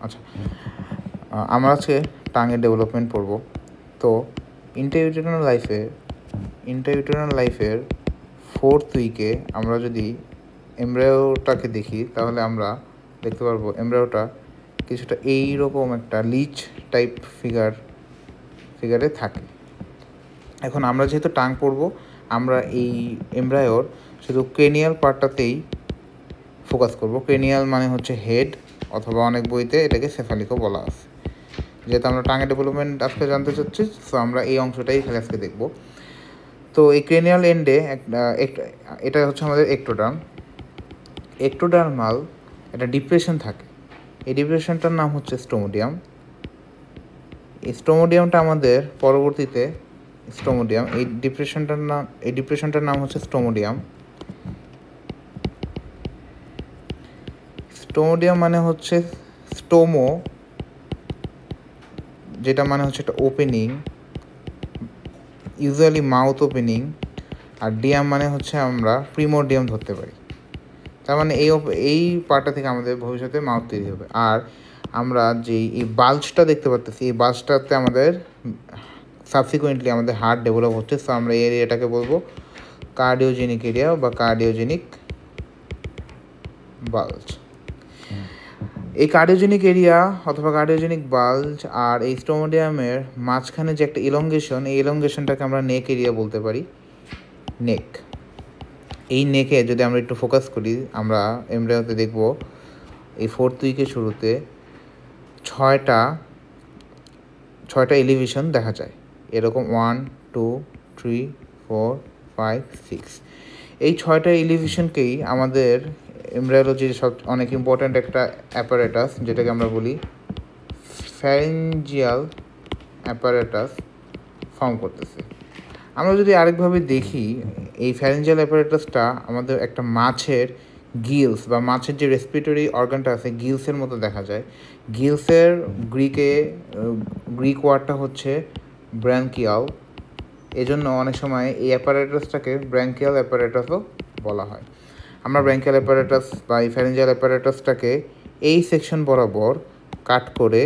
আচ্ছা, আমরা আজকে টাঙের ডেভেলপমেন্ট পড়ব। তো ইন্টারইউটেরাল লাইফের 4th উইকে আমরা যদি এমব্রায়োটাকে দেখি, তাহলে আমরা দেখতে পারবো এমব্রায়োটা কিছুটা এইরকম একটা লিচ টাইপ ফিগারে থাকে। এখন আমরা যেহেতু টাং পড়ব, আমরা এই এমব্রায়োর শুধু ক্রেনিয়াল পার্টটাতেই ফোকাস করব। ক্রেনিয়াল মানে হচ্ছে হেড, অথবা অনেক বইতে এটাকে সেফালিকও বলা আছে। যেহেতু আমরা টাঙের ডেভেলপমেন্ট আজকে জানতে চাচ্ছি, সো আমরা এই অংশটাই খালি আজকে দেখব। তো এই ক্রেনিয়াল এন্ডে এটা হচ্ছে আমাদের একটোডার্মাল একটা ডিপ্রেশন থাকে। এই ডিপ্রেশনটার নাম হচ্ছে স্টোমোডিয়াম। এই স্টোমোডিয়ামটা আমাদের পরবর্তীতে এই ডিপ্রেশনটার নাম হচ্ছে স্টোমোডিয়াম। স্টোমোডিয়াম মানে হচ্ছে স্টোমো, যেটা মানে হচ্ছে একটা ওপেনিং, ইউজুয়ালি মাউথ ওপেনিং, আর ডিয়াম মানে হচ্ছে আমরা প্রিমোডিয়াম ধরতে পারি। তার মানে এই পার্টটা থেকে আমাদের ভবিষ্যতে মাউথ তৈরি হবে। আর আমরা যে এই বাল্জটা দেখতে পাচ্ছি, এই বাল্জটাতে আমাদের সাবসিকুয়েন্টলি আমাদের হার্ট ডেভেলপ হচ্ছে। সো আমরা এই এরিয়াটাকে বলবো কার্ডিওজেনিক এরিয়া বা কার্ডিওজেনিক বাল্জ। এই কার্ডিওজেনিক এরিয়া অথবা কার্ডিওজেনিক বাল্জ আর এই স্টোমোডিয়ামের মাঝখানে যে একটা ইলংগেশন, এই ইলংগেশনটাকে আমরা নেক এরিয়া বলতে পারি। নেক, এই নেকে যদি আমরা একটু ফোকাস করি, আমরা এমব্রায়োতে দেখব এই 4th উইকের শুরুতে ছয়টা এলিভেশন দেখা যায়, এরকম 1 2 3 4 5 6। এই 6টা এলিভেশনকেই আমাদের এমব্রায়োলজির অনেক ইম্পর্ট্যান্ট একটা অ্যাপারেটাস, যেটাকে আমরা বলি ফ্যারিঞ্জিয়াল অ্যাপারেটাস ফর্ম করতেছে। আমরা যদি আরেকভাবে দেখি, এই ফ্যারিঞ্জিয়াল অ্যাপারেটাসটা আমাদের একটা মাছের গিলস বা মাছের যে রেসপিরেটরি অর্গানটা আছে, গিলসের মতো দেখা যায়। গিলসের গ্রিক ওয়ার্ডটা হচ্ছে ব্র্যাঙ্কিয়াল। এজন্য অনেক সময় এই অ্যাপারেটাসটাকে ব্র্যাঙ্কিয়াল অ্যাপারেটাসও বলা হয়। আমরা ব্র্যাঙ্কিয়াল অ্যাপারেটাস বা এই ফ্যারিঞ্জিয়াল অ্যাপারেটাসটাকে এই সেকশন বরাবর কাট করে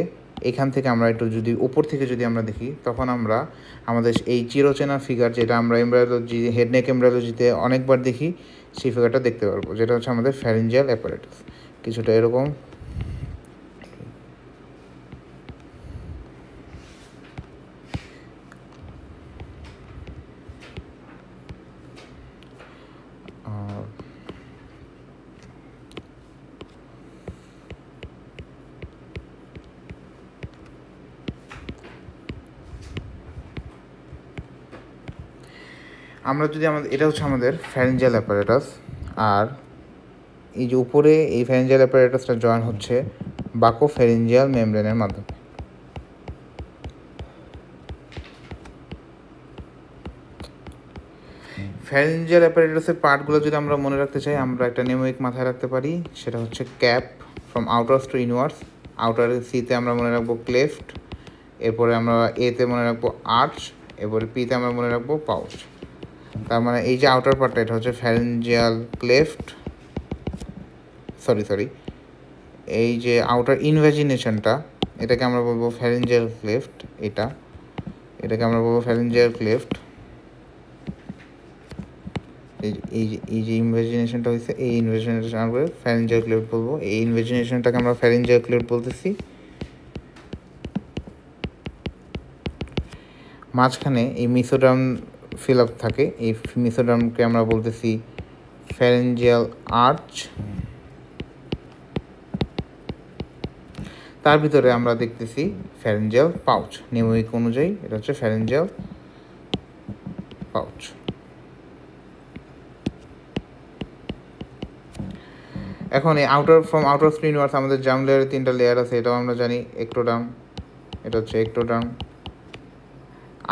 এখান থেকে আমরা একটু যদি উপর থেকে যদি আমরা দেখি, তখন আমরা আমাদের এই চিরচেনা ফিগার, যেটা আমরা হেডনেক এমব্রায়োলজিতে অনেকবার দেখি, সেই ফিগারটা দেখতে পারবো, যেটা হচ্ছে আমাদের ফ্যারিঞ্জিয়াল অ্যাপারেটাস। কিছুটা এরকম। আমরা যদি এটা হচ্ছে আমাদের ফ্যারিঞ্জিয়াল অ্যাপারেটাস, আর এই যে উপরে এই ফ্যারিঞ্জিয়াল অ্যাপারেটাসটা জয়েন হচ্ছে বাকোফ্যারিঞ্জিয়াল মেমব্রেনের মাধ্যমে। ফ্যারিঞ্জিয়াল অ্যাপারেটাসের পার্টগুলো যদি আমরা মনে রাখতে চাই, আমরা একটা নিউমেরিক মাথায় রাখতে পারি, সেটা হচ্ছে ক্যাপ, ফ্রম আউটার্স টু ইনওয়ার্স। আউটার সিতে আমরা মনে রাখবো ক্লেফট, এরপরে আমরা এতে মনে রাখবো আর্চ, এরপরে পিতে আমরা মনে রাখবো পাউচ। তার মানে এই যে আউটার পার্টটা, এটা হচ্ছে ফ্যারিঞ্জিয়াল ক্লেফট, সরি এই যে ইনভ্যাজিনেশনটা, এটাকে আমরা বলবো ফ্যারিঞ্জিয়াল ক্লেফট। এটাকে আমরা বলবো ফ্যারিঞ্জিয়াল ক্লেফট। এই যে ইনভ্যাজিনেশনটা হয়েছে, এই ইনভ্যাজিনেশন আমরা ফ্যারিঞ্জিয়াল ক্লেফট বলবো। এই ইনভ্যাজিনেশনটাকে আমরা ফ্যারিঞ্জিয়াল ক্লেফট বলতেছি। মাঝখানে এই মিসোডার্ম ফিল আপ থাকে, এই মিসোডার্মকে আমরা বলতেছি ফ্যারিঞ্জিয়াল আর্চ। তার ভিতরে আমরা দেখতেছি ফ্যারিঞ্জিয়াল পাউচ। নিউমেরিক অনুযায়ী এটা হচ্ছে ফ্যারিঞ্জিয়াল পাউচ। এখন এই ফ্রম আউটার টু ইনওয়ার্স আমাদের জার্ম লেয়ারের 3টা লেয়ার আছে, এটাও আমরা জানি। একটোডার্ম, এটা হচ্ছে একটোডার্ম।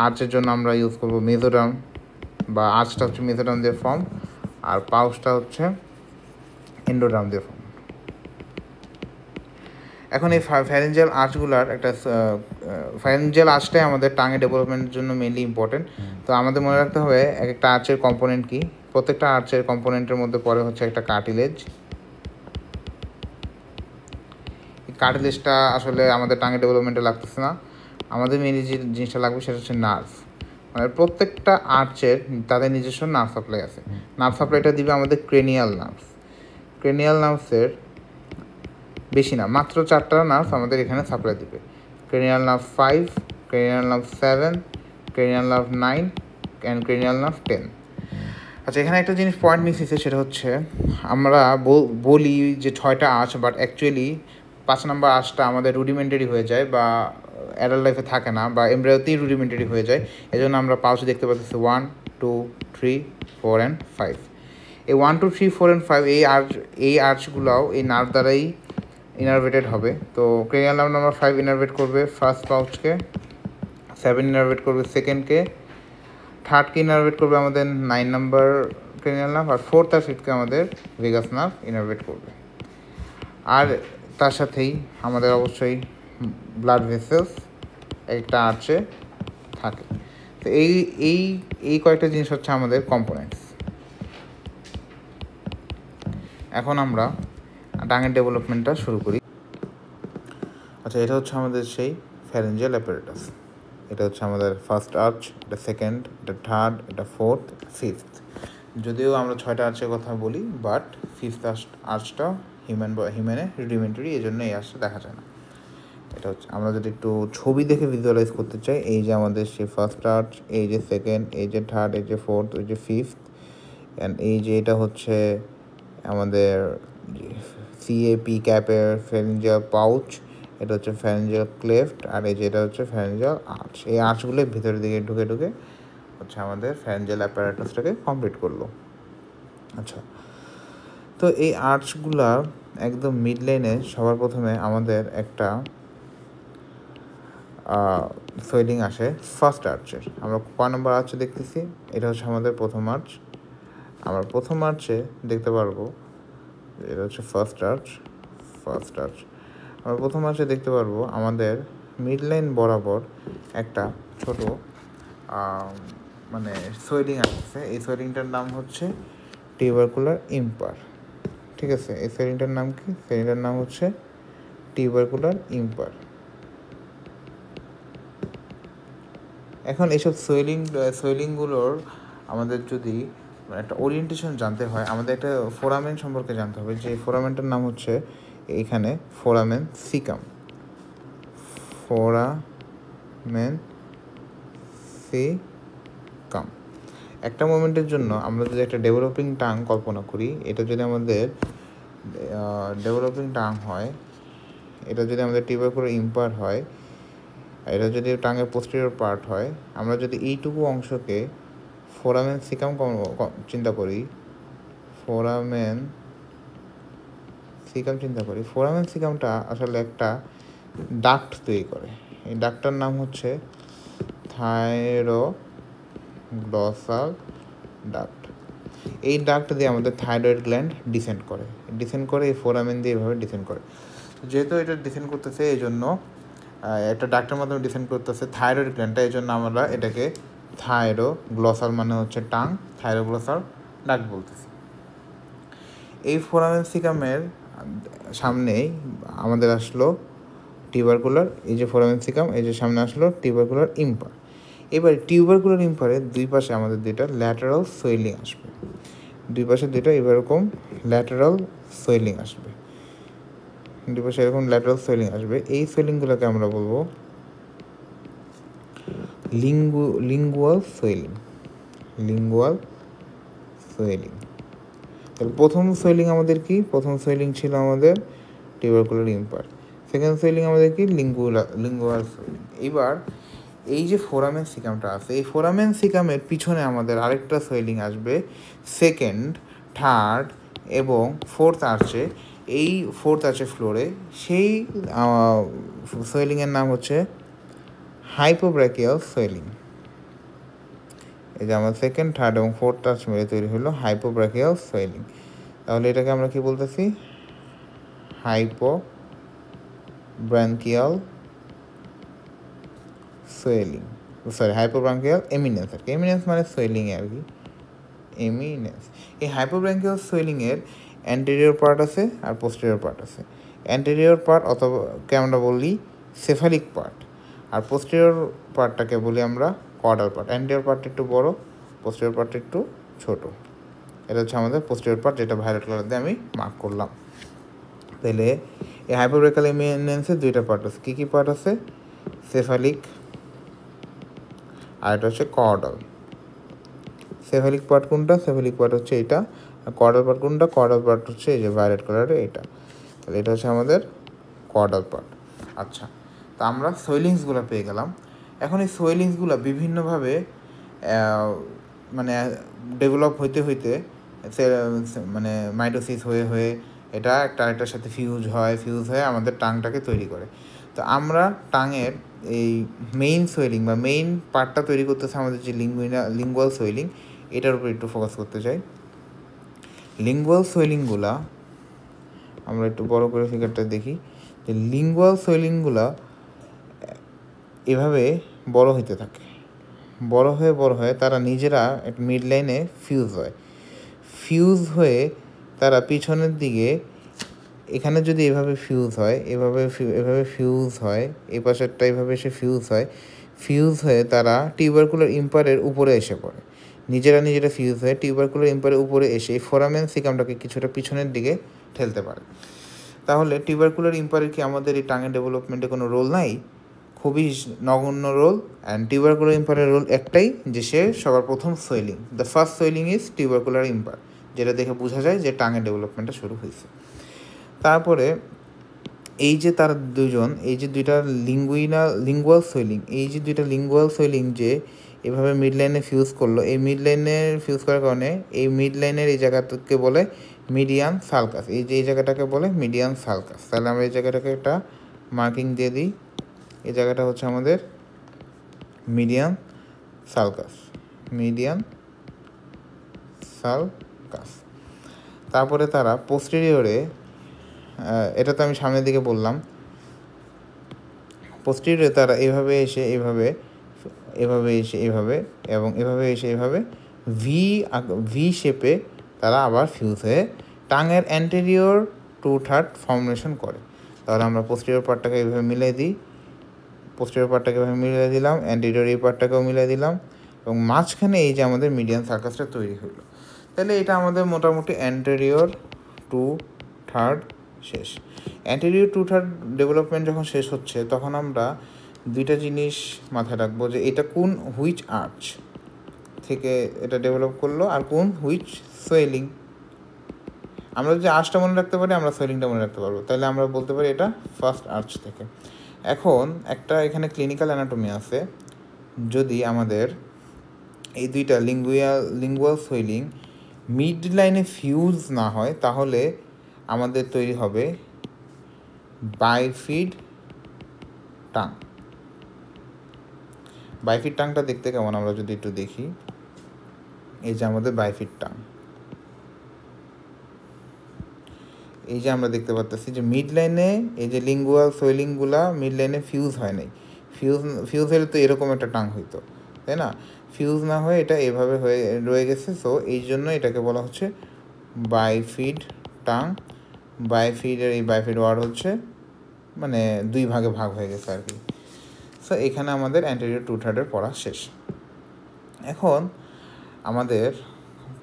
আর্চের জন্য আমরা ইউজ করবো মেসোডার্ম, বা আর্চটা হচ্ছে মেসোডার্ম দিয়ে ফর্ম, আর পাউচটা হচ্ছে এন্ডোডার্ম দিয়ে ফর্ম। এখন এই ফ্যারিঞ্জিয়াল আর্চগুলার ফ্যারিঞ্জিয়াল আর্চটাই আমাদের টাঙে ডেভেলপমেন্টের জন্য মেনলি ইম্পর্টেন্ট। তো আমাদের মনে রাখতে হবে এক একটা আর্চের কম্পোনেন্ট কি। প্রত্যেকটা আর্চের কম্পোনেন্টের মধ্যে পরে হচ্ছে একটা কার্টিলেজ। এই কার্টিলেজটা আসলে আমাদের টাঙের ডেভেলপমেন্টে লাগতেছে না, আমাদের মেন যে জিনিসটা লাগবে সেটা হচ্ছে নার্ভ। মানে প্রত্যেকটা আর্চের তাদের নিজস্ব নার্ভ সাপ্লাই আছে। নার্ভ সাপ্লাইটা দিবে আমাদের ক্রেনিয়াল নার্ভস। ক্রেনিয়াল নার্ভসের বেশি না, মাত্র 4টা নার্ভ আমাদের এখানে সাপ্লাই দিবে। Cranial nerve 5, cranial nerve 7, cranial nerve 9 and cranial nerve 10। আচ্ছা, এখানে একটা জিনিস পয়েন্ট মিস হয়েছে, সেটা হচ্ছে আমরা বলি যে 6টা আর্চ, বাট অ্যাকচুয়ালি 5 নম্বর আর্চটা আমাদের রুডিমেন্টারি হয়ে যায় বা অ্যাডাল্ট লাইফে থাকে না, বা এমব্রায়োতেই রুডিমেন্টারি হয়ে যায়। এজন্য আমরা পাউচ দেখতে পাচ্ছি 1, 2, 3, 4 অ্যান্ড 5। এই 1, 2, 3, 4 অ্যান্ড 5 এই আর্চগুলোও এই নার্ভ দ্বারাই ইনারভেটেড হবে। তো ক্রেনিয়াল নার্ভ নাম্বার 5 ইনারভেট করবে ফার্স্ট পাউচকে, 7 ইনারভেট করবে সেকেন্ডকে, থার্ডকে ইনারভেট করবে আমাদের 9 নাম্বার ক্রেনিয়াল নার্ভ, আর ফোর্থ আর ফিফথকে আমাদের ভেগাস নার্ভ ইনারভেট করবে। আর তার সাথেই আমাদের অবশ্যই ব্লাড ভেসেলস একটা আর্চে থাকে। তো এই এই এই কয়েকটা জিনিস হচ্ছে আমাদের কম্পোনেন্টস। এখন আমরা টাঙের ডেভেলপমেন্টটা শুরু করি। আচ্ছা, এটা হচ্ছে আমাদের সেই ফ্যারেঞ্জিয়াল অ্যাপারেটাস। এটা হচ্ছে আমাদের ফার্স্ট আর্চ, এটা সেকেন্ড, এটা থার্ড, এটা ফোর্থ, ফিফথ। যদিও আমরা 6টা আর্চের কথা বলি, বাট ফিফথ আর্চটা হিউম্যানে রুডিমেন্টারি, এই জন্য এই আর্চটা দেখা যায় না। এটা হচ্ছে আমরা যদি একটু ছবি দেখে ভিজুয়ালাইজ করতে চাই, এই যে আমাদের সেই ফার্স্ট আর্চ, এই যে সেকেন্ড, এই যে থার্ড, এই যে ফোর্থ, এই যে ফিফথ, অ্যান্ড এই যে এটা হচ্ছে আমাদের সিএপি ক্যাপের ফ্যারেঞ্জিয়াল পাউচ, এটা হচ্ছে ফ্যারেঞ্জিয়াল ক্লেফট, আর এই যে এটা হচ্ছে ফ্যারেঞ্জিয়াল আর্চ। এই আর্চগুলো ভিতরের দিকে ঢুকে ঢুকে হচ্ছে আমাদের ফ্যারেঞ্জিয়াল অ্যাপারেটাসটাকে কমপ্লিট করলো। আচ্ছা, তো এই আর্চগুলা একদম মিড লাইনে সবার প্রথমে আমাদের একটা সোয়েলিং আসে ফার্স্ট আর্চের। আমরা কয় নম্বর আর্চে দেখতেছি, এটা হচ্ছে আমাদের প্রথম আর্চ। আমরা প্রথম আর্চে দেখতে পারবো, এটা হচ্ছে ফার্স্ট আর্চ। আমরা প্রথম আর্চে দেখতে পারবো আমাদের মিড লাইন বরাবর একটা ছোট মানে সোয়েলিং আসছে। এই সোয়েলিংটার নাম হচ্ছে টিউবারকুলার ইম্পার। ঠিক আছে, এই সোয়েলিংটার নাম কি? সোয়েলিংটার নাম হচ্ছে টিউবারকুলার ইম্পার। এখন এইসব সোয়েলিংগুলোর আমাদের যদি একটা ওরিয়েন্টেশন জানতে হয়, আমাদের একটা ফোরামেন সম্পর্কে জানতে হবে, যে ফোরামেনটার নাম হচ্ছে এইখানে ফোরামেন সিকাম। একটা মোমেন্টের জন্য আমরা যদি একটা ডেভেলপিং টাং কল্পনা করি, এটা যদি আমাদের ডেভেলপিং টাং হয়, এটা যদি আমাদের টিউবারকুলার ইম্পার হয়, এটা যদি টাঙের পোস্টেরিয়র পার্ট হয়, আমরা যদি এইটুকু অংশকে ফোরামেন সিকাম চিন্তা করি, ফোরামেন সিকামটা আসলে একটা ডাক্ট তৈরি করে। এই ডাক্টটার নাম হচ্ছে থাইরোগ্লসাল ডাক্ট। এই ডাক্ট দিয়ে আমাদের থাইরয়েড গ্ল্যান্ড ডিসেন্ড করে এই ফোরামেন দিয়ে এভাবে ডিসেন্ড করে। যেহেতু এটা ডিসেন্ড করতেছে, এই জন্য একটা ডাক্টের মাধ্যমে ডিসেন্ড করতেছে থাইরয়েড গ্ল্যান্ডটা, এই জন্য আমরা এটাকে থাইরোগ্লসাল মানে হচ্ছে টাং, থাইরোগ্লসাল ডাক্ট বলতেছি। এই ফোরামেন সিকামের সামনেই আমাদের আসলো টিউবারকুলার, এই যে ফোরামেন সিকাম, এই যে সামনে আসলো টিউবারকুলার ইম্পার। এবার টিউবারকুলার ইম্পারের দুই পাশে আমাদের দুইটা ল্যাটারাল সোয়েলিং আসবে, দুই পাশে দুইটা এরকম ল্যাটারাল সোয়েলিং আসবে, দুই পাশে এরকম ল্যাটারাল সোয়েলিং আসবে। এই সোয়েলিংগুলোকে আমরা বলবো লিঙ্গুয়াল সোয়েলিং। তাহলে প্রথম সোয়েলিং আমাদের কি? প্রথম সোয়েলিং ছিল আমাদের টিউবারকুলার ইম্পার। সেকেন্ড সোয়েলিং আমাদের কি? Lingual swelling. এবার এই যে ফোরামেন সিকামটা আছে, এই ফোরামেন সিকামের পিছনে আমাদের আরেকটা সোয়েলিং আসবে সেকেন্ড, থার্ড এবং ফোর্থ আর্চে। এই ফোর্থ আর্চে ফ্লোরে সেই সোয়েলিংয়ের নাম হচ্ছে হাইপোব্রাকিয়াল সোয়েলিং। এই যে আমার সেকেন্ড, থার্ড এবং ফোর্থ আর্চ মিলে তৈরি হলো হাইপোব্রাকিয়াল সোয়েলিং। তাহলে এটাকে আমরা কি বলতেছি? হাইপোব্রাঙ্কিয়াল সোয়েলিং, হাইপোব্রাঙ্কিয়াল এমিনেন্স। আর কি এমিনেন্স মানে সোয়েলিং আর কি, এমিনেন্স। এই হাইপোব্রাঙ্কিয়াল সোয়েলিংয়ের অ্যান্টেরিয়র পার্ট আছে আর পোস্টেরিয়র পার্ট আছে। অ্যান্টেরিয়র পার্ট অথবা আমরা বলি সেফালিক পার্ট, আর পোস্টেরিয়র পার্টটাকে বলি আমরা কর্ডাল পার্ট। অ্যান্টেরিয়র পার্টটা একটু বড়, পোস্টেরিয়র পার্টটা একটু ছোট। এটা হচ্ছে আমাদের পোস্টেরিয়র পার্ট, যেটা ভায়োলেট কালার দিয়ে আমি মার্ক করলাম। তাহলে এই হাইপোব্রেকাল এমিনেন্সের দুইটা পার্ট আছে। কী কী পার্ট আছে? সেফালিক আর এটা হচ্ছে কর্ডাল। সেফালিক পার্ট কোনটা? সেফালিক পার্ট হচ্ছে এটা। আর কর্ডাল পার্ট কোনটা? কর্ডাল পার্ট হচ্ছে এই যে ভায়োলেট কালারের এটা। তাহলে এটা হচ্ছে আমাদের কর্ডাল পার্ট। আচ্ছা, তা আমরা সোয়েলিংসগুলো পেয়ে গেলাম। এখন এই সোয়েলিংসগুলো বিভিন্নভাবে মানে ডেভেলপ হইতে হইতে মানে মাইটোসিস হয়ে হয়ে এটা একটা আরেকটার সাথে ফিউজ হয়ে আমাদের টাংটাকে তৈরি করে। তো আমরা টাঙের এই মেইন সোয়েলিং বা মেইন পার্টটা তৈরি করতেছে আমাদের যে লিঙ্গুয়াল সোয়েলিং, এটার উপর একটু ফোকাস করতে চাই। লিঙ্গুয়াল সোয়েলিংগুলা আমরা একটু বড় করে ফিগারটা দেখি, যে লিঙ্গুয়াল সোয়েলিংগুলা এভাবে বড় হইতে থাকে। বড় হয়ে তারা নিজেরা একটা মিড লাইনে ফিউজ হয়ে তারা পিছনের দিকে, এখানে যদি এভাবে ফিউজ হয়, এভাবে ফিউজ হয়, এই পাশেরটা এভাবে এসে ফিউজ হয়ে তারা টিউবারকুলার ইম্পারের উপরে এসে পড়ে। নিজেরা ফিউজ হয়ে টিউবারকুলার ইম্পারের উপরে এসে এই ফোরামেন সিকামটাকে কিছুটা পিছনের দিকে ঠেলতে পারে। তাহলে টিউবারকুলার ইম্পারের কি আমাদের এই টাঙের ডেভেলপমেন্টে কোনো রোল নাই? খুবই নগণ্য রোল। অ্যান্ড টিউবারকুলার ইম্পারের রোল একটাই, যে সে সবার প্রথম swelling, the first swelling is tubercular impar, যেটা দেখে বোঝা যায় যে টাঙের ডেভেলপমেন্টটা শুরু হয়েছে। তারপরে এই যে তার দুজন, এই যে দুইটা লিঙ্গুয়াল সোয়েলিং, এই যে দুইটা লিঙ্গুয়াল সোয়েলিং যে এভাবে মিড লাইনে ফিউজ করলো, এই মিড লাইনে ফিউজ করার কারণে এই মিড লাইনের এই জায়গাটাকে বলে মিডিয়ান সালকাস। এই জায়গাটাকে বলে মিডিয়ান সালকাস। তাহলে আমরা এই জায়গাটাকে একটা মার্কিং দিয়ে দিই। এই জায়গাটা হচ্ছে আমাদের মিডিয়ান সালকাস। তারপরে তারা পোস্টেরিয়রে, এটা তো আমি সামনের দিকে বললাম, পোস্টেরিয়রে তারা এভাবে এসে এভাবে এবং এভাবে এসে এভাবে ভি শেপে তারা আবার ফিউজ হয়ে টাঙের অ্যান্টেরিয়র 2/3 ফর্মেশন করে। তাহলে আমরা পোস্টেরিয়র পার্টটাকে এভাবে মিলিয়ে দিই, দিলাম, অ্যান্টেরিয়র এই পার্টটাকেও মিলিয়ে দিলাম, এবং মাঝখানে এই যে আমাদের মিডিয়ান সার্কাসটা তৈরি হলো। তাহলে এটা আমাদের মোটামুটি অ্যান্টেরিয়র 2/3 শেষ। অ্যান্টেরিয়র 2/3 ডেভেলপমেন্ট যখন শেষ হচ্ছে, তখন আমরা দুইটা জিনিস মাথায় রাখবো, যে এটা হুইচ আর্চ থেকে এটা ডেভেলপ করলো আর হুইচ সোয়েলিং। আমরা যদি আর্চটা মনে রাখতে পারি, আমরা সোয়েলিংটা মনে রাখতে পারবো। তাহলে আমরা বলতে পারি এটা ফার্স্ট আর্চ থেকে। এখন একটা এখানে ক্লিনিক্যাল অ্যানাটমি আছে। যদি আমাদের এই দুইটা লিঙ্গুয়াল সোয়েলিং মিড লাইনে ফিউজ না হয়, তাহলে আমাদের তৈরি হবে বাইফিড টাং। বাইফিড টাংটা দেখতে কেমন আমরা যদি একটু দেখি, এই যে আমাদের বাইফিড টাং, এই যে আমরা দেখতে পাচ্ছি যে মিড লাইনে এই যে লিঙ্গুয়াল সোয়েলিংগুলা মিড লাইনে ফিউজ হয় নাই। ফিউজ হলে তো এরকম একটা টাং হইতো, তাই না? ফিউজ না হয়ে এটা এভাবে হয়ে রয়ে গেছে। সো এই জন্য এটাকে বলা হচ্ছে বাইফিড টাং। বাইফিডের এই বাইফিড ওয়ার্ড হচ্ছে মানে দুই ভাগে ভাগ হয়ে গেছে আর কি। সো এখানে আমাদের অ্যান্টেরিয়র 2/3 পড়া শেষ। এখন আমাদের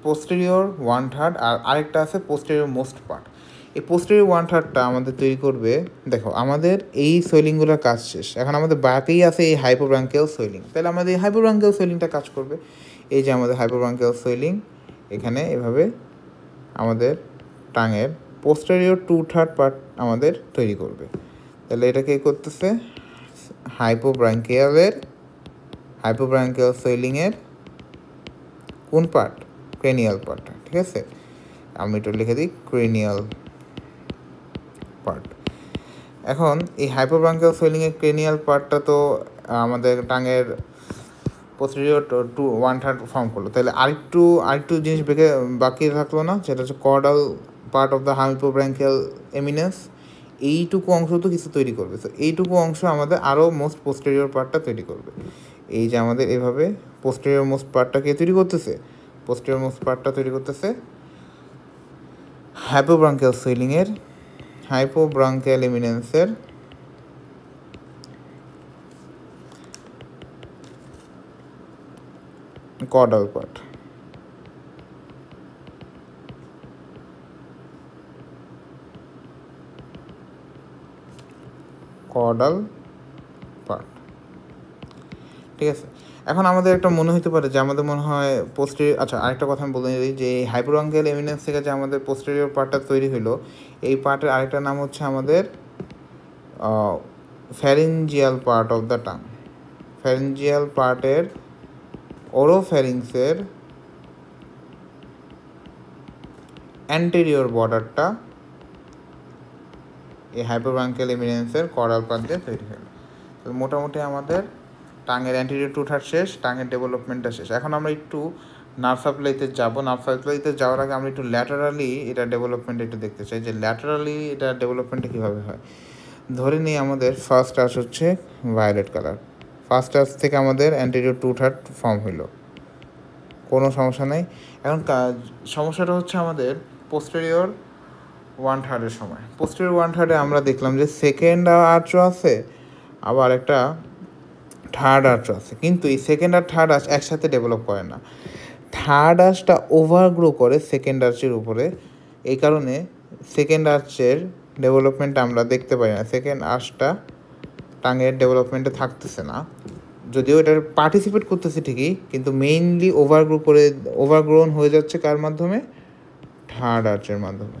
পোস্টেরিয়র 1/3 আর আরেকটা আছে পোস্টেরিয়র মোস্ট পার্ট। এই পোস্টেরিয়র 1/3টা আমাদের তৈরি করবে, দেখো আমাদের এই সোয়েলিংগুলোর কাজ শেষ। এখন আমাদের বাকি আছে এই হাইপোব্রাঙ্কিয়াল সোয়েলিং। তাহলে আমাদের এই হাইপোব্রাঙ্কিয়াল সোয়েলিংটা কাজ করবে। এই যে আমাদের হাইপোব্রাঙ্কিয়াল সোয়েলিং এখানে এভাবে আমাদের টাঙের পোস্টেরিয়র 2/3 পার্ট আমাদের তৈরি করবে। তাহলে এটা কে করতেছে? হাইপোব্রাঙ্কিয়াল সোয়েলিংয়ের কোন পার্ট? ক্রেনিয়াল পার্টটা। ঠিক আছে, আমি এটা লিখে দিই ক্রেনিয়াল পার্ট। এখন এই হাইপোব্রাঙ্কিয়াল সোয়েলিংয়ের ক্রেনিয়াল পার্টটা তো আমাদের টাঙের পোস্টেরিয়র 1/3 ফর্ম করলো। তাহলে আরেকটু জিনিস বাকি থাকলো না, সেটা হচ্ছে caudal part of the hypobranchial eminence. এইটুকু অংশ তো কিছু তৈরি করবে। তো এইটুকু অংশ আমাদের আরও মোস্ট পোস্টেরিয়র পার্টটা তৈরি করবে। এই যে আমাদের এভাবে পোস্টেরিয়র মোস্ট পার্টটা কে তৈরি করতেছে? পোস্টেরিয়র মোস্ট পার্টটা তৈরি করতেছে হাইপোব্রাঙ্কিয়াল সুইলিংয়ের হাইপোব্রাঙ্কিয়াল এমিনেন্সের কডাল পার্ট। কডাল পার্ট, ঠিক আছে। এখন আমাদের একটা মনে হতে পারে যে আমাদের মনে হয় আচ্ছা আরেকটা কথা আমি বলে দিই যে হাইপোব্রাঙ্কিয়াল এমিনেন্স থেকে যে আমাদের পোস্টেরিয়র পার্টটা তৈরি হলো, এই পার্টের আরেকটা নাম হচ্ছে আমাদের pharyngeal part of the tongue. Pharyngeal পার্টের ওরোফ্যারিংসের অ্যান্টেরিয়র বর্ডারটা এই হাইপোব্রাঙ্কিয়াল এমিনেন্সের কডাল পার্ট দিয়ে তৈরি হলো। তো মোটামুটি আমাদের টাঙের অ্যান্টেরিয়র টু থার্ড শেষ, টাঙের ডেভেলপমেন্টটা শেষ। এখন আমরা একটু নার্ভ সাপ্লাইতে যাবো। নার্ভ সাপ্লাইতে যাওয়ার আগে আমরা একটু ল্যাটারালি এটা ডেভেলপমেন্ট একটু দেখতে চাই যে ল্যাটারালি এটা ডেভেলপমেন্টটা কীভাবে হয়। ধরে নিই আমাদের ফার্স্ট আর্চ হচ্ছে ভায়োলেট কালার, ফার্স্ট আর্চ থেকে আমাদের অ্যান্টেরিয়র টু থার্ড ফর্ম হইল, কোনো সমস্যা নেই। এখন সমস্যাটা হচ্ছে আমাদের পোস্টেরিয়র ওয়ান থার্ডের সময়। পোস্টেরিয়র ওয়ান থার্ডে আমরা দেখলাম যে সেকেন্ড আর্চও আছে, আবার একটা থার্ড আর্চও আছে, কিন্তু এই সেকেন্ড আর থার্ড আর্চ একসাথে ডেভেলপ করে না। থার্ড আর্চটা ওভারগ্রো করে সেকেন্ড আর্চের উপরে, এই কারণে সেকেন্ড আর্চের ডেভেলপমেন্টটা আমরা দেখতে পাই না। সেকেন্ড আর্চটা টাঙের ডেভেলপমেন্টে থাকতেছে না, যদিও এটার পার্টিসিপেট করতেছে ঠিকই, কিন্তু মেইনলি ওভারগ্রোন হয়ে যাচ্ছে কার মাধ্যমে? থার্ড আর্চের মাধ্যমে।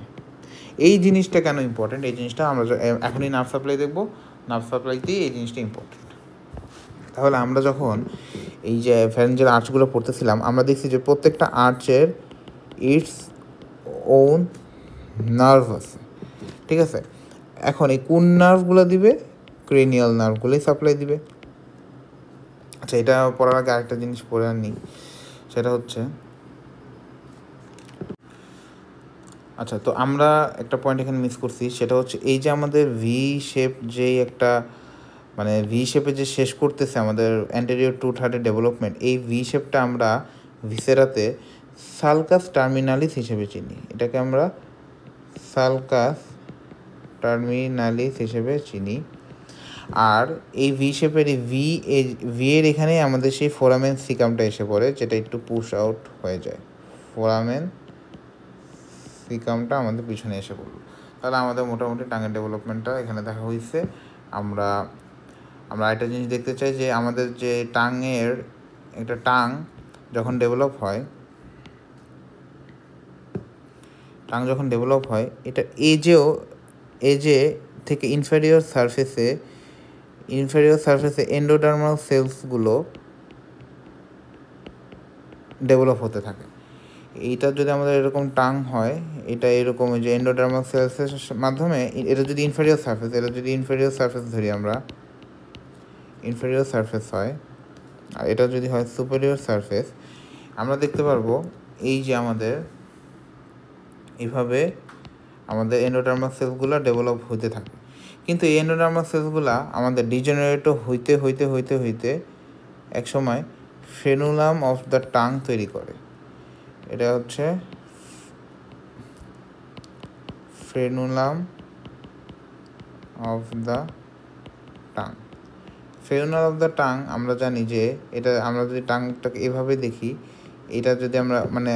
এই জিনিসটা কেন ইম্পর্টেন্ট, এই জিনিসটা আমরা এখনই নার্ভ সাপ্লাই দেখবো। নার্ভ সাপ্লাইতেই এই জিনিসটা ইম্পর্টেন্ট। তাহলে আমরা যখন এই যে ফ্যারেঞ্জিয়াল আর্চগুলো পড়তেছিলাম, আমরা দেখছি যে প্রত্যেকটা আর্চের ইটস ওন নার্ভ আছে, ঠিক আছে। এখন এই কোন নার্ভগুলো দিবে? ক্রেনিয়াল নার্ভগুলোই সাপ্লাই দিবে। আচ্ছা, এটা পড়ার আগে আরেকটা জিনিস পড়ে আনি, সেটা হচ্ছে আচ্ছা, তো আমরা একটা পয়েন্ট এখানে মিস করছি, সেটা হচ্ছে এই যে আমাদের ভি শেপ যেই একটা মানে ভি শেপে যে শেষ করতেছে আমাদের অ্যান্টেরিয়র টু থার্ডের ডেভেলপমেন্ট, এই ভি শেপটা আমরা ভিসেরাতে সালকাস টার্মিনালিস হিসেবে চিনি। এটাকে আমরা সালকাস টার্মিনালিস হিসেবে চিনি। আর এই ভি শেপের ভি এর এখানেই আমাদের সেই ফোরামেন সিকামটা এসে পড়ে, যেটা একটু পুশ আউট হয়ে যায়। ফোরামেন সিকামটা আমাদের পিছনে এসে পড়লো। তাহলে আমাদের মোটামুটি টাঙের ডেভেলপমেন্টটা এখানে দেখা হয়েছে। আমরা একটা জিনিস দেখতে চাই যে আমাদের যে টাঙের একটা টাং যখন ডেভেলপ হয়, এটা এজে থেকে ইনফেরিয়র সারফেসে এন্ডোডার্মাল সেলসগুলো ডেভেলপ হতে থাকে। এইটা যদি আমাদের এরকম টাং হয়, এটা এরকম যে এন্ডোডার্মাল সেলসের মাধ্যমে, এটা যদি ইনফেরিয়র সারফেস ধরি আমরা, ইনফেরিয়র সারফেস হয়, আর এটা যদি হয় সুপেরিয়র সারফেস, আমরা দেখতে পারবো এই যে আমাদের এইভাবে আমাদের এন্ডোডার্মাল সেলসগুলো ডেভেলপ হতে থাকে। কিন্তু এই এন্ডোডার্মাল সেলসগুলো আমাদের ডিজেনারেটও হইতে এক সময় ফ্রেনুলাম অফ দ্য টাং তৈরি করে। এটা হচ্ছে frenulum of the tongue. Frenulum of the tongue আমরা জানি যে এটা, আমরা যদি টাংটাকে এভাবে দেখি, এটা যদি আমরা মানে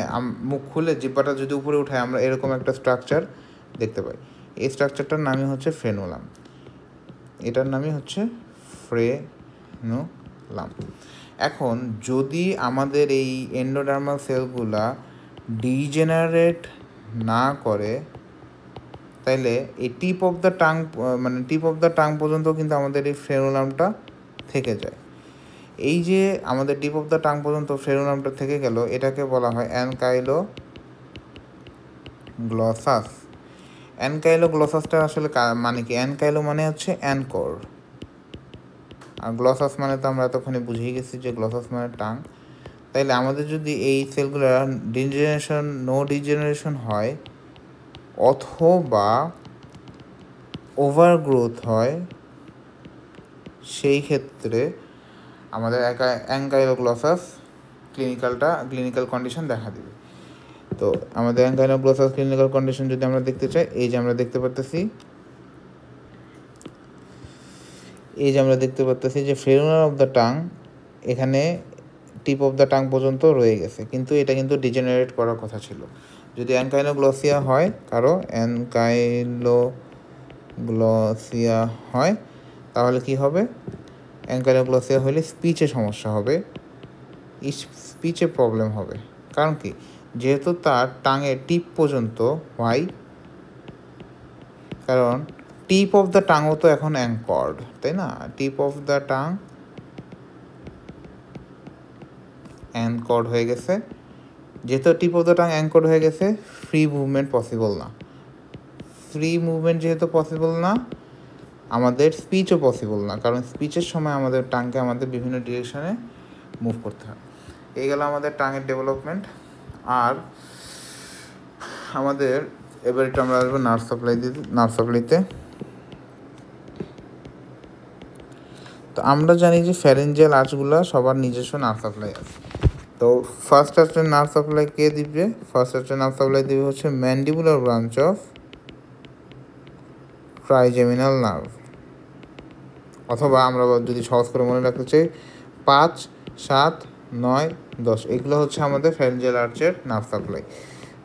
মুখ খুলে জিব্বাটা যদি উপরে উঠাই, আমরা এরকম একটা স্ট্রাকচার দেখতে পাই। এই স্ট্রাকচারটার নামই হচ্ছে ফ্রেনুলাম, এটার নামই হচ্ছে ফ্রেনুলাম। এখন যদি আমাদের এই এন্ডোডার্মাল সেলগুলা ডিজেনারেট না করে, তাইলে এই টিপ অফ দ্য টাং পর্যন্ত কিন্তু আমাদের এই ফ্রেনুলামটা থেকে যায়। এই যে আমাদের টিপ অফ দ্য টাং পর্যন্ত ফ্রেনুলামটা থেকে গেল, এটাকে বলা হয় অ্যানকাইলোগ্লসাস। অ্যানকাইলোগ্লসাসটা আসলে মানে কি? অ্যানকাইলো মানে হচ্ছে অ্যানকর, আর গ্লসাস মানে তো আমরা এতক্ষণে বুঝেই গেছি যে গ্লসাস মানে টাং। তাইলে আমাদের যদি এই সেলগুলো নো ডিজেনারেশন হয় অথবা ওভারগ্রোথ হয়, সেই ক্ষেত্রে আমাদের অ্যানকাইলোগ্লসাস ক্লিনিক্যাল কন্ডিশন দেখা দেবে। তো আমাদের অ্যানকাইনোগ্লোসাস ক্লিনিক্যাল কন্ডিশন যদি আমরা দেখতে চাই, এই যে আমরা দেখতে পারতেছি যে ফ্রেরুনার অফ দ্য টাং এখানে টিপ অফ দ্য টাং পর্যন্ত রয়ে গেছে, কিন্তু এটা কিন্তু ডিজেনারেট করার কথা ছিল। যদি অ্যানকাইনোগ্লোসিয়া হয় হয় তাহলে কি হবে? অ্যানকাইনোগ্লোসিয়া হলে স্পিচে সমস্যা হবে, স্পিচে প্রবলেম হবে। কারণ কি? যেহেতু তার টাঙের টিপ পর্যন্ত হয়, কারণ টিপ অফ দ্য টাংও তো এখন অ্যাঙ্কর্ড, তাই না? Tip of the tongue anchored হয়ে গেছে। যেহেতু tip of the tongue anchored হয়ে গেছে, ফ্রি মুভমেন্ট পসিবল না। ফ্রি মুভমেন্ট যেহেতু পসিবল না, আমাদের স্পিচও পসিবল না, কারণ স্পিচের সময় আমাদের টাংকে আমাদের বিভিন্ন ডিরেকশনে মুভ করতে হয়। এই গেল আমাদের টাঙের ডেভেলপমেন্ট। আর আমাদের এবার এটা আমরা আসবো নার্ভ সাপ্লাইতে। তো আমরা জানি যে ফ্যারেঞ্জিয়াল আর্চগুলো সবার নিজস্ব নার্ভ সাপ্লাই আছে। তো ফার্স্ট আর্চের নার্ভ সাপ্লাই কে দিবে? ফার্স্ট আর্চের নার্ভ সাপ্লাই দিবে হচ্ছে mandibular branch of trigeminal nerve, অথবা আমরা যদি সহজ করে মনে রাখতে চাই 5, 7, 9, 10 এগুলো হচ্ছে আমাদের ফ্যারেঞ্জিয়াল আর্চের নার্ভ সাপ্লাই।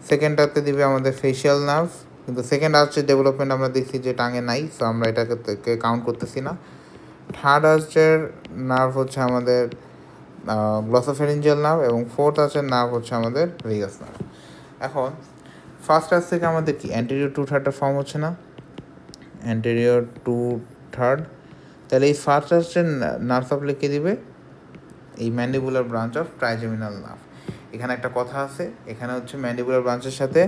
সেকেন্ড আর্চে দিবে আমাদের ফেশিয়াল নার্ভ, কিন্তু সেকেন্ড আর্চের ডেভেলপমেন্ট আমরা দেখছি যে টাঙে নাই, সো আমরা এটাকে কাউন্ট করতেছি না। থার্ড আর্চের নার্ভ হচ্ছে আমাদের গ্লসোফ্যারিঞ্জিয়াল নার্ভ, এবং ফোর্থ আর্চের নার্ভ হচ্ছে আমাদের ভেগাস নার্ভ। এখন ফার্স্ট আর্চ থেকে আমাদের কি অ্যান্টেরিয়র 2/3 ফর্ম হচ্ছে না? অ্যান্টেরিয়র 2/3, তাহলে এই ফার্স্ট আর্চের নার্ভ সাপ্লাই কে দিবে? এই mandibular branch of trigeminal nerve. এখানে একটা কথা আছে, এখানে হচ্ছে ম্যান্ডিবুলার ব্রাঞ্চের সাথে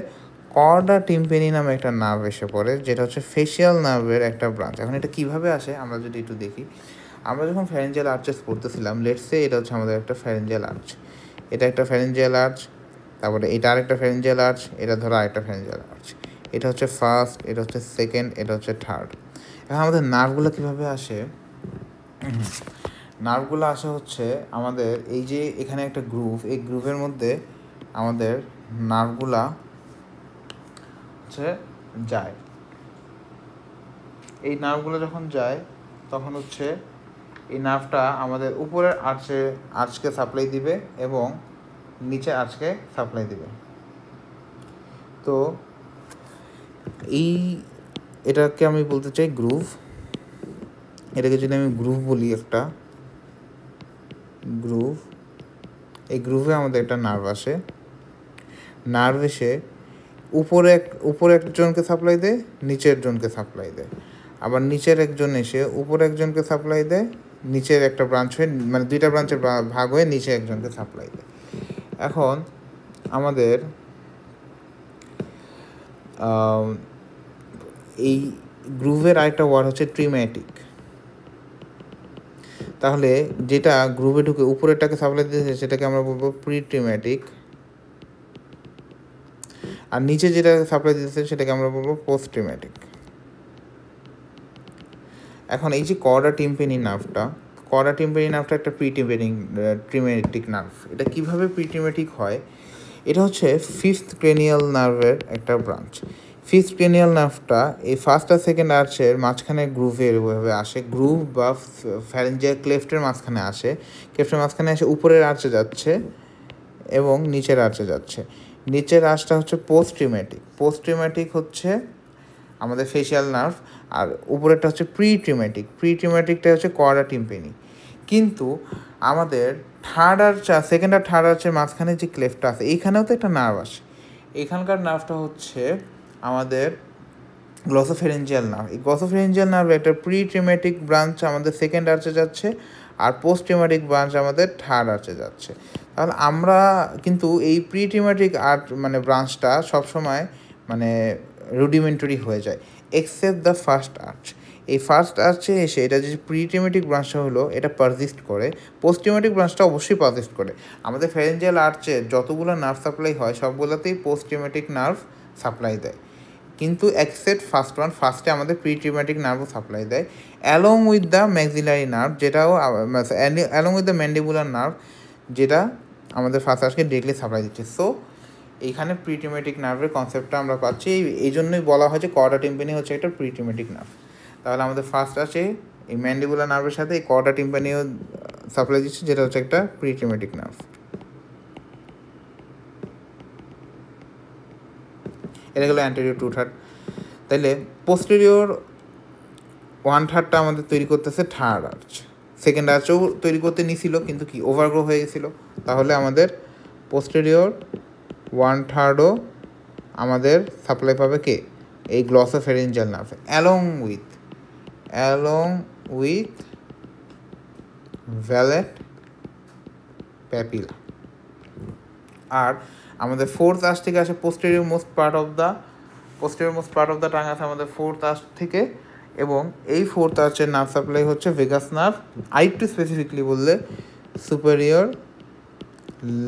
কর্ডা টিম্পেনি নামে একটা নার্ভ এসে পড়ে, যেটা হচ্ছে ফেশিয়াল নার্ভের একটা ব্রাঞ্চ। এখন এটা কিভাবে আসে আমরা যদি একটু দেখি, আমরা যখন ফ্যারেঞ্জিয়াল আর্চেস পড়তেছিলাম, লেটস সে এটা হচ্ছে আমাদের একটা ফ্যারেঞ্জিয়াল আর্চ, এটা একটা ফ্যারেঞ্জিয়াল আর্চ, তারপরে এটা আরেকটা ফ্যারেঞ্জিয়াল আর্চ, এটা ধরো আরেকটা ফ্যারেঞ্জিয়াল আর্চ, এটা হচ্ছে ফার্স্ট, এটা হচ্ছে সেকেন্ড, এটা হচ্ছে থার্ড। এখন আমাদের নার্ভগুলো কীভাবে আসে? নার্ভগুলো আসে হচ্ছে আমাদের এই যে এখানে একটা গ্রুভ, এই গ্রুভের মধ্যে আমাদের নার্ভগুলা হচ্ছে যায়। এই নার্ভগুলো যখন যায় তখন হচ্ছে এই নার্ভটা আমাদের উপরের আর্চকে সাপ্লাই দিবে এবং নিচে আর্চকে সাপ্লাই দিবে। তো এটাকে আমি বলতে চাই গ্রুভ। এটাকে যদি আমি গ্রুভ বলি, একটা গ্রুভ, এই গ্রুভে আমাদের একটা নার্ভ আসে, নার্ভ এসে উপরে একজনকে সাপ্লাই দেয়, নিচের জনকে সাপ্লাই দেয়, আবার নিচের একজন এসে উপরে একজনকে সাপ্লাই দেয়, নিচের একটা ব্রাঞ্চ হয়ে মানে দুইটা ব্রাঞ্চের ভাগ হয়ে নিচে একজনকে সাপ্লাই দেয়। এখন আমাদের এই গ্রুভের আরেকটা ওয়ার্ড হচ্ছে ট্রিম্যাটিক। তাহলে যেটা গ্রুভে ঢুকে উপরেরটাকে সাপ্লাই দিতেছে সেটাকে আমরা বলবো প্রিট্রিম্যাটিক, আর নিচে যেটা সাপ্লাই দিতেছে সেটাকে আমরা বলবো পোস্টট্রিম্যাটিক। এখন এই যে কর্ডা টিম্পেনি নার্ভটা একটা ট্রিমেটিক নার্ভ। এটা কিভাবে প্রিট্রিমেটিক হয়? এটা হচ্ছে ফিফথ ক্রেনিয়াল নার্ভের একটা ব্রাঞ্চ। ফিফথ ক্রেনিয়াল নার্ভটা এই ফার্স্ট আর সেকেন্ড আর্চের মাঝখানে গ্রুভে এভাবে আসে, গ্রুভ বা ফ্যারেঞ্জিয়াল ক্লেফটের মাঝখানে আসে, ক্লেফটের মাঝখানে এসে উপরের আর্চে যাচ্ছে এবং নিচের আর্চে যাচ্ছে। নিচের আর্চটা হচ্ছে পোস্টট্রিমেটিক হচ্ছে আমাদের ফেশিয়াল নার্ভ, আর উপরেরটা হচ্ছে প্রিট্রিমেটিকটা হচ্ছে কর্ডা টিম্পেনি। কিন্তু আমাদের সেকেন্ড আর থার্ড আর্চের মাঝখানে যে ক্লেফটটা আছে এইখানেও তো একটা নার্ভ আসে। এখানকার নার্ভটা হচ্ছে আমাদের গ্লসোফ্যারিঞ্জিয়াল নার্ভ। এই গ্লসোফ্যারিঞ্জিয়াল নার্ভ একটা প্রিট্রিমেটিক ব্রাঞ্চ আমাদের সেকেন্ড আর্চে যাচ্ছে, আর পোস্টট্রিমেটিক ব্রাঞ্চ আমাদের থার্ড আর্চে যাচ্ছে। তাহলে আমরা কিন্তু এই প্রিট্রিমেটিক ব্রাঞ্চটা সবসময় রুডিমেন্টারি হয়ে যায়, এক্সেপ্ট দ্য ফার্স্ট আর্চ। এই ফার্স্ট আর্চে এসে এটা যে প্রিট্রিমেটিক ব্রাঞ্চটা হলো এটা পারজিস্ট করে, পোস্টট্রিমেটিক ব্রাঞ্চটা অবশ্যই পারজিস্ট করে। আমাদের ফ্যারেঞ্জিয়াল আর্চে যতগুলো নার্ভ সাপ্লাই হয় সবগুলোতেই পোস্টট্রিমেটিক নার্ভ সাপ্লাই দেয়, কিন্তু এক্সেপ্ট ফার্স্টে আমাদের প্রিট্রিমেটিক নার্ভও সাপ্লাই দেয়, along with the maxillary nerve, যেটাও along with the mandibular nerve, যেটা আমাদের ফার্স্ট আর্চকে ডিরেক্টলি সাপ্লাই দিচ্ছে। সো এইখানে প্রিটিমেটিক নার্ভের কনসেপ্টটা আমরা পাচ্ছি। এই জন্যই বলা হয় যে কর্ডা টিম্পানি হচ্ছে একটা প্রিটিমেটিক নার্ভ। তাহলে আমাদের ফার্স্ট আছে এই ম্যান্ডিবুলার নার্ভের সাথে এই কর্ডা টিম্পানিও সাপ্লাই দিচ্ছে, যেটা হচ্ছে একটা প্রিটিমেটিক নার্ভ। এটা গেলো অ্যান্টেরিয়র 2/3। তাইলে পোস্টেরিয়র 1/3টা আমাদের তৈরি করতেছে থার্ড আর্চ। সেকেন্ড আর্চও তৈরি করতে নিছিল, কিন্তু কি ওভারগ্রো হয়ে গেছিলো। তাহলে আমাদের পোস্টেরিয়র 1/3ও আমাদের সাপ্লাই পাবে কে? এই glossopharyngeal nerve along with vallate papilla. আর আমাদের ফোর্থ আর্চ থেকে আসে posterior most part of the tongue আছে আমাদের ফোর্থ আর্চ থেকে, এবং এই ফোর্থ আর্চের নার্ভ সাপ্লাই হচ্ছে ভেগাস নার্ভ। আরেকটু স্পেসিফিকলি বললে সুপেরিয়র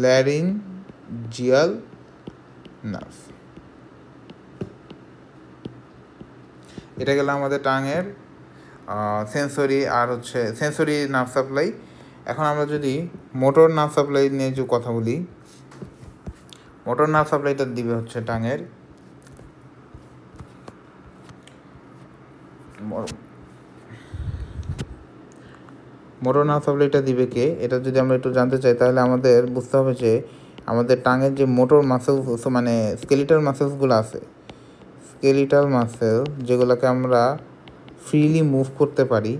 ল্যারিঞ্জিয়াল নার্ভ। এটা গেল আমাদের টাঙের সেন্সরি আর হচ্ছে সেন্সরি নার্ভ সাপ্লাই। এখন আমরা যদি মোটর নার্ভ সাপ্লাই নিয়ে যে কথা বলি, মোটর নার্ভ সাপ্লাইটা দিবে হচ্ছে টাঙের মোটর নার্ভ সাপ্লাইটা দিবে কে? এটা যদি আমরা একটু জানতে চাই তাহলে আমাদের বুঝতে হবে যে আমাদের টাঙের যে মোটর মাসেলস মানে স্কেলিটাল মাসেলসগুলো আছে, স্কেলিটাল মাসেল যেগুলোকে আমরা ফ্রিলি মুভ করতে পারি,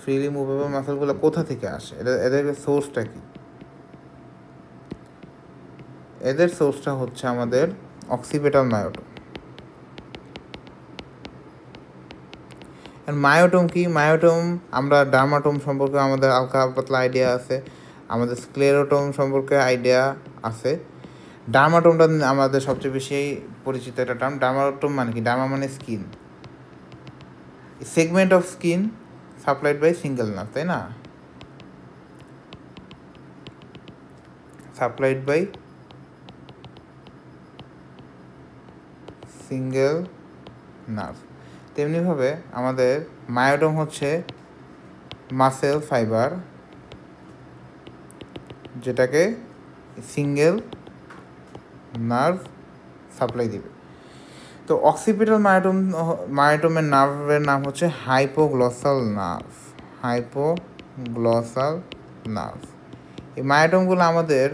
ফ্রিলি মুভেবল মাসেলগুলো কোথা থেকে আসে? এদের সোর্সটা কি? এদের সোর্সটা হচ্ছে আমাদের অক্সিপিটাল মায়োটম। আর মায়োটম কি? মায়োটম আমরা ডার্মাটোম সম্পর্কে আমাদের হালকা পাতলা আইডিয়া আছে, আমাদের স্ক্লেরোটম সম্পর্কে আইডিয়া আছে। ডার্মাটোমটা আমাদের সবচেয়ে বেশি পরিচিত একটা টার্ম। ডার্মাটোম মানে কি? ডার্মা মানে skin, segment of skin supplied by single nerve, তাই না? Supplied by single nerve. তেমনিভাবে আমাদের মায়োটম হচ্ছে মাসেল ফাইবার যেটাকে সিঙ্গেল নার্ভ সাপ্লাই দিবে। তো অক্সিপিটাল মায়োটমের নার্ভের নাম হচ্ছে হাইপোগ্লসাল নার্ভ। এই মায়োটমগুলো আমাদের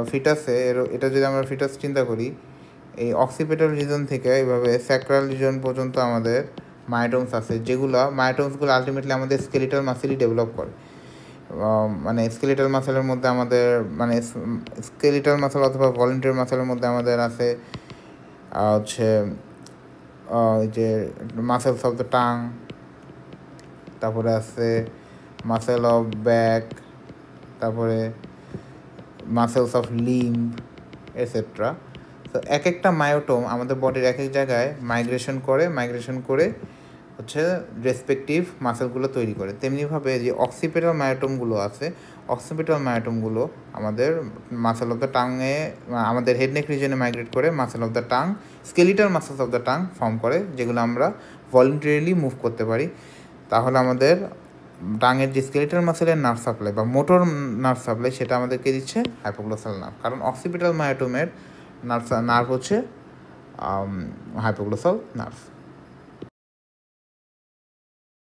ফিটাসে, এটা যদি আমরা ফিটাস চিন্তা করি, এই অক্সিপিটাল রিজন থেকে এইভাবে স্যাক্রাল রিজন পর্যন্ত আমাদের মায়োটমস আছে, মায়োটমসগুলো আলটিমেটলি আমাদের স্কেলিটাল মাসেলই ডেভেলপ করে। মানে স্কেলিটাল মাসেলের মধ্যে আমাদের স্কেলিটাল মাসেল অথবা ভলেন্টারি মাসেলের মধ্যে আমাদের আছে হচ্ছে যে মাসেলস অফ দ্য টাং, তারপরে আছে মাসেল অফ ব্যাক, তারপরে মাসেলস অফ লিম্ব এটসেট্রা। তো এক একটা মায়োটম আমাদের বডির এক এক জায়গায় মাইগ্রেশন করে হচ্ছে রেসপেক্টিভ মাসেলগুলো তৈরি করে। তেমনিভাবে যে অক্সিপিটাল মায়োটমগুলো আছে, অক্সিপিটাল মায়োটমগুলো আমাদের মাসেল অফ দ্য টাংয়ে, আমাদের হেড নেক রিজনে মাইগ্রেট করে muscle of the tongue, skeletal muscles of the tongue form করে, যেগুলো আমরা ভলেন্টারিলি মুভ করতে পারি। তাহলে আমাদের টাঙের যে স্কেলিটাল মাসেলের নার্ভ সাপ্লাই বা মোটর নার্ভ সাপ্লাই সেটা আমাদেরকে দিচ্ছে হাইপোগ্লসাল নার্ভ, কারণ অক্সিপিটাল মায়োটমের নার্ভ হচ্ছে হাইপোগ্লসাল নার্ভ।